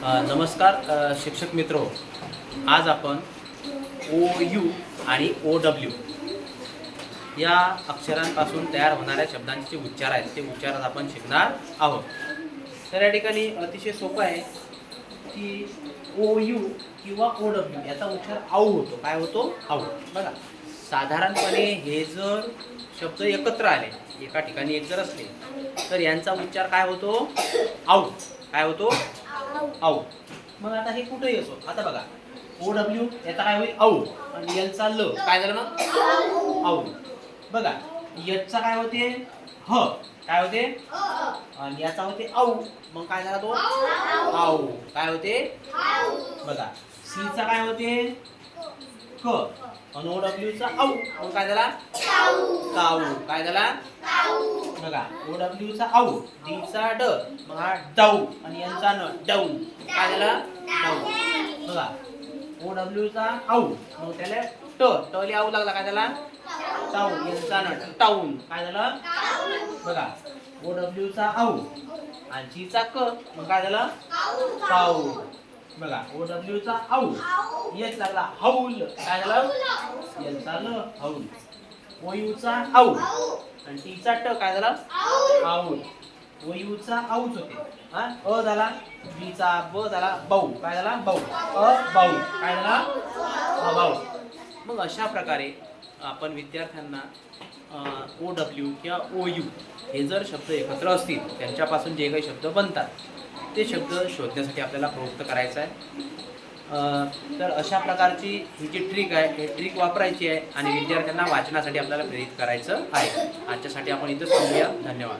नमस्कार शिक्षक मित्रो, आज आपण ओ यू आणि ओ डब्ल्यू या अक्षरांपासून तयार होणाऱ्या शब्दांचे जे उच्चार आहेत ते उच्चार आज आपण शिकणार आहोत. तर या ठिकाणी अतिशय सोपं आहे की ओ यू किंवा ओ डब्ल्यू याचा उच्चार आऊ होतो. काय होतो? आऊ. बघा, साधारणपणे हे जर शब्द एकत्र आले, एका ठिकाणी एक जर असले, तर यांचा उच्चार काय होतो? आऊ. काय होतो? आऊ. मग आता हे कुठेही असो, आता बघा ओ डब्ल्यू याचा काय होईल? आऊ. आणि एलचा ल काय झालं मग? आऊ. बघा एचचा काय होते? ह. काय होते? आणि याचा होते आऊ. मग काय झाला तो? आऊ. काय होते? बघा सीचा काय होते? क. आणि ओ डब्ल्यूचा आऊ. मग काय झाला? काऊ. काय झाला? बघा ओ डब्ल्यूचा आऊ, डीचा ड, मग हा डाऊ, आणि यांचा न डाऊ. काय झाला? डाऊ. बघा ओ डब्ल्यूचा आऊ, मग त्याला ट, टले आऊ लागला. काय झाला? टाऊ. यांचा न टाऊन. काय झालं? बघा ओ डब्ल्यूचा आऊ आणि जीचा क, मग काय झालं? काऊ. बघा ओ डब्ल्यूचा आऊ, येच लागला हौल. काय झालं? यांचा ल हौल. ओ यूचा आऊ आणि टीचा ट, काय झाला? आऊल. ओ यूचा आऊच होते. हा अ झाला, बीचा ब झाला बाऊ. काय झाला? बाऊ. अ बाऊ. काय झाला? बाऊ. मग अशा प्रकारे आपण विद्यार्थ्यांना ओ डब्ल्यू किंवा ओ यू हे जर शब्द एकत्र असतील, त्यांच्यापासून जे काही शब्द बनतात ते शब्द शोधण्यासाठी आपल्याला प्रवृत्त करायचं आहे. तर अशा प्रकारची ही जी ट्रिक आहे, हे ट्रिक वापरायची आहे आणि विद्यार्थ्यांना वाचनासाठी आपल्याला प्रेरित करायचं आहे. आजच्यासाठी आपण इथंच थांबूया. धन्यवाद.